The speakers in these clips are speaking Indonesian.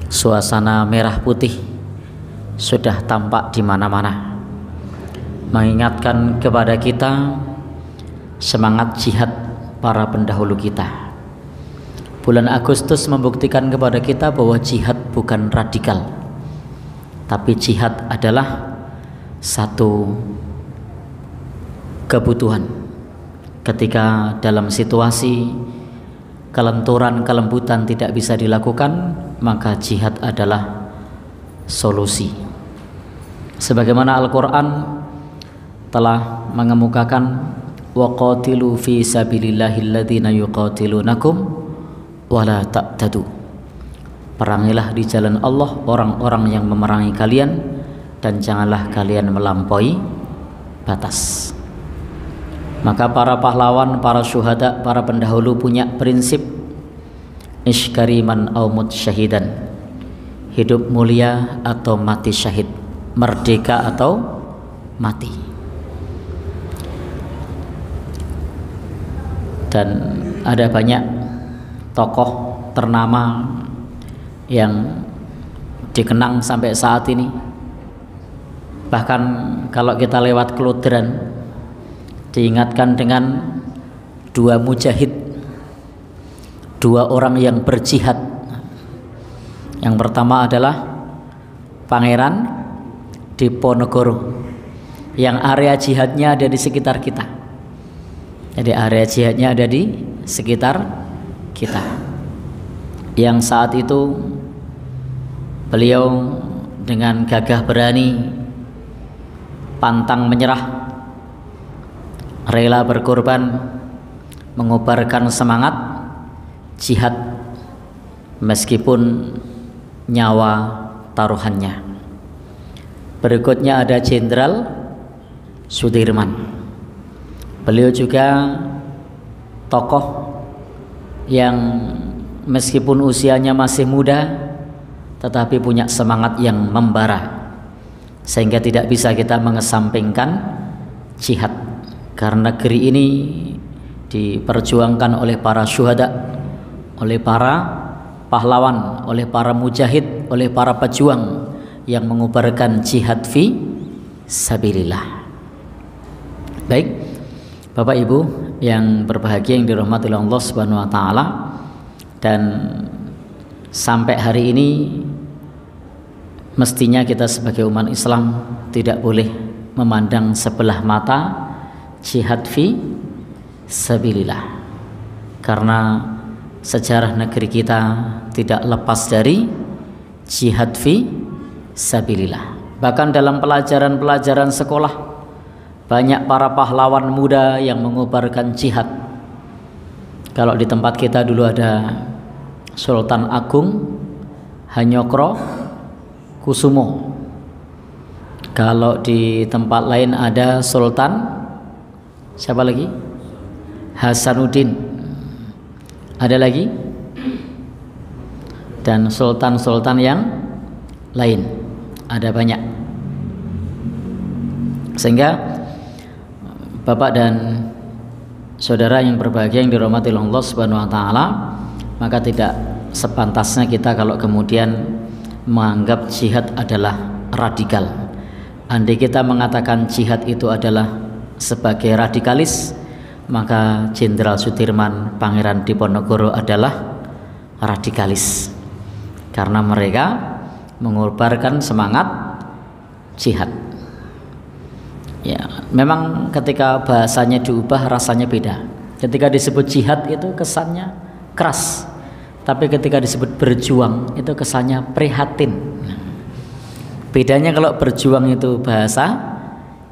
Suasana merah putih sudah tampak di mana-mana, mengingatkan kepada kita semangat jihad para pendahulu kita. Bulan Agustus membuktikan kepada kita bahwa jihad bukan radikal, tapi jihad adalah satu kebutuhan. Ketika dalam situasi kelenturan, kelembutan tidak bisa dilakukan, maka jihad adalah solusi. Sebagaimana Al-Quran telah mengemukakan, waqatilu fi sabilillahil ladzina yuqatilunakum wala ta'tadu. Perangilah di jalan Allah orang-orang yang memerangi kalian, dan janganlah kalian melampaui batas. Maka para pahlawan, para syuhada, para pendahulu punya prinsip iskariman au mut syahidan, hidup mulia atau mati syahid, merdeka atau mati. Dan ada banyak tokoh ternama yang dikenang sampai saat ini. Bahkan kalau kita lewat kelodran, diingatkan dengan dua mujahid, dua orang yang berjihad. Yang pertama adalah Pangeran Diponegoro, yang area jihadnya ada di sekitar kita. Jadi area jihadnya ada di sekitar kita, yang saat itu beliau dengan gagah berani, pantang menyerah, rela berkorban, mengobarkan semangat jihad meskipun nyawa taruhannya. Berikutnya ada Jenderal Sudirman. Beliau juga tokoh yang meskipun usianya masih muda, tetapi punya semangat yang membara, sehingga tidak bisa kita mengesampingkan jihad. Karena negeri ini diperjuangkan oleh para syuhada, oleh para pahlawan, oleh para mujahid, oleh para pejuang yang mengubarkan jihad fi sabilillah. Baik, Bapak Ibu yang berbahagia, yang dirahmati oleh Allah Subhanahu wa taala, dan sampai hari ini mestinya kita sebagai umat Islam tidak boleh memandang sebelah mata jihad fi sabilillah, karena sejarah negeri kita tidak lepas dari jihad fi sabilillah. Bahkan dalam pelajaran-pelajaran sekolah banyak para pahlawan muda yang mengobarkan jihad. Kalau di tempat kita dulu ada Sultan Agung Hanyokro Kusumo. Kalau di tempat lain ada Sultan siapa lagi? Hasanuddin. Ada lagi? Dan sultan-sultan yang lain ada banyak. Sehingga Bapak dan saudara yang berbahagia, yang dirahmati Allah Subhanahu wa taala, maka tidak sepantasnya kita kalau kemudian menganggap jihad adalah radikal. Andai kita mengatakan jihad itu adalah sebagai radikalis, maka Jenderal Sudirman, Pangeran Diponegoro adalah radikalis, karena mereka mengorbankan semangat jihad. Ya, memang ketika bahasanya diubah rasanya beda. Ketika disebut jihad itu kesannya keras, tapi ketika disebut berjuang itu kesannya prihatin. Bedanya kalau berjuang itu bahasa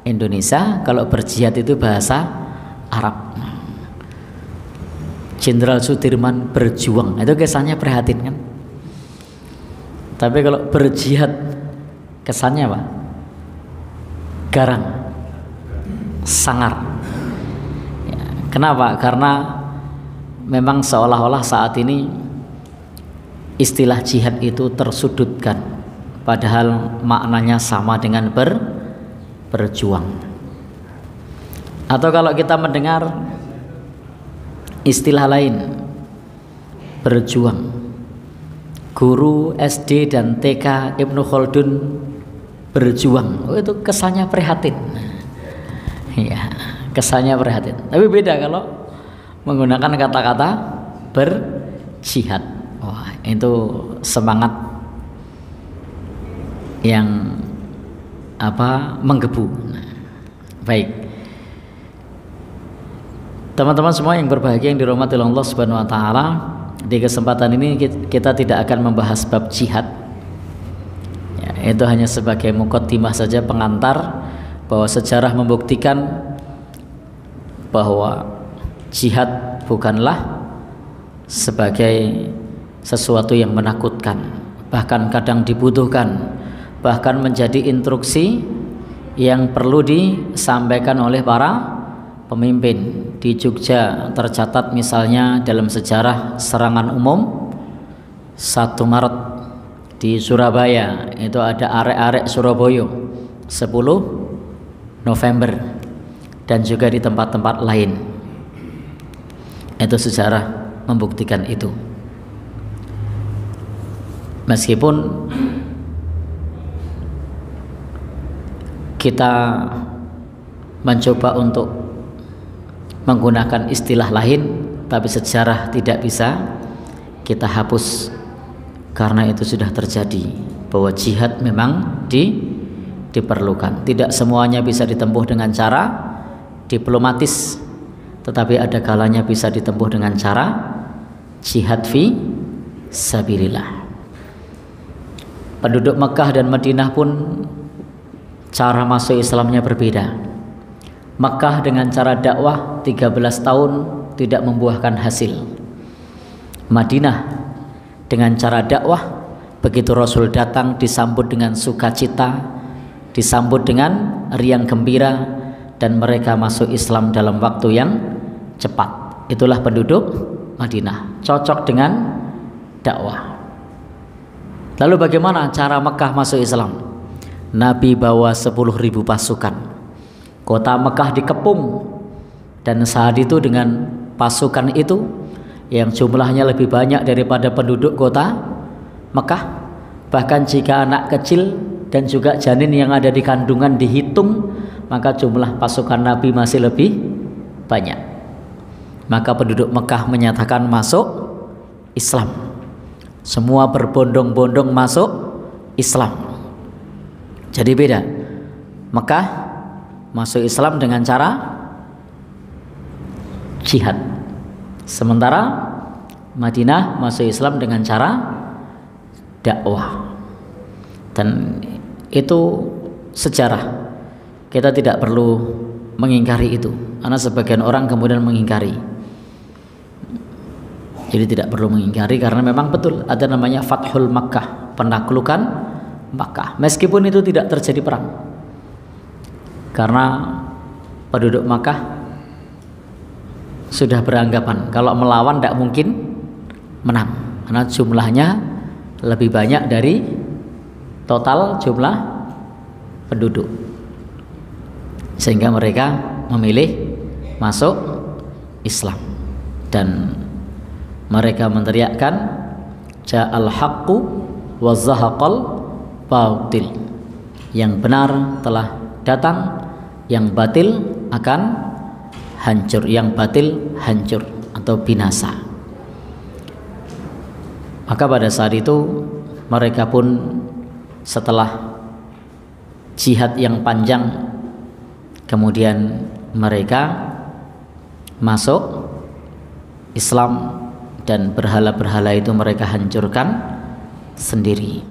Indonesia, kalau berjihad itu bahasa Arab. Jenderal Sudirman berjuang itu kesannya prihatin kan. Tapi kalau berjihad kesannya apa? Garang, sangar. Ya, kenapa? Karena memang seolah-olah saat ini istilah jihad itu tersudutkan, padahal maknanya sama dengan berjuang. Atau kalau kita mendengar istilah lain, berjuang, guru SD dan TK Ibnu Khaldun berjuang. Oh, itu kesannya prihatin. Ya, kesannya prihatin. Tapi beda kalau menggunakan kata-kata berjihad. Wah, itu semangat yang menggebu. Baik. Teman-teman semua yang berbahagia yang dirahmati Allah Subhanahu wa taala, di kesempatan ini kita tidak akan membahas bab jihad. Ya, itu hanya sebagai muqaddimah saja, pengantar bahwa sejarah membuktikan bahwa jihad bukanlah sebagai sesuatu yang menakutkan, bahkan kadang dibutuhkan, bahkan menjadi instruksi yang perlu disampaikan oleh para pemimpin. Di Jogja tercatat misalnya dalam sejarah serangan umum 1 Maret, di Surabaya itu ada arek-arek Surabaya 10 November, dan juga di tempat-tempat lain. Itu sejarah membuktikan itu. Meskipun kita mencoba untuk menggunakan istilah lain, tapi sejarah tidak bisa kita hapus, karena itu sudah terjadi bahwa jihad memang diperlukan. Tidak semuanya bisa ditempuh dengan cara diplomatis, tetapi ada kalanya bisa ditempuh dengan cara jihad fi sabilillah. Penduduk Mekah dan Madinah pun cara masuk Islamnya berbeda. Makkah dengan cara dakwah 13 tahun tidak membuahkan hasil. Madinah dengan cara dakwah, begitu Rasul datang disambut dengan sukacita, disambut dengan riang gembira, dan mereka masuk Islam dalam waktu yang cepat. Itulah penduduk Madinah, cocok dengan dakwah. Lalu bagaimana cara Mekah masuk Islam? Nabi bawa 10.000 pasukan. Kota Mekah dikepung, dan saat itu dengan pasukan itu yang jumlahnya lebih banyak daripada penduduk kota Mekah, bahkan jika anak kecil dan juga janin yang ada di kandungan dihitung, maka jumlah pasukan Nabi masih lebih banyak. Maka penduduk Mekah menyatakan masuk Islam. Semua berbondong-bondong masuk Islam. Jadi beda. Mekah masuk Islam dengan cara jihad, sementara Madinah masuk Islam dengan cara dakwah. Dan itu sejarah, kita tidak perlu mengingkari itu, karena sebagian orang kemudian mengingkari. Jadi tidak perlu mengingkari, karena memang betul ada namanya Fathul Makkah, penaklukan Makkah, meskipun itu tidak terjadi perang, karena penduduk Makkah sudah beranggapan kalau melawan tidak mungkin menang, karena jumlahnya lebih banyak dari total jumlah penduduk, sehingga mereka memilih masuk Islam. Dan mereka meneriakkan ja'al haqqu wa zahaqal batil, yang benar telah datang, yang batil akan hancur, yang batil hancur atau binasa. Maka pada saat itu mereka pun setelah jihad yang panjang, kemudian mereka masuk Islam, dan berhala-berhala itu mereka hancurkan sendiri.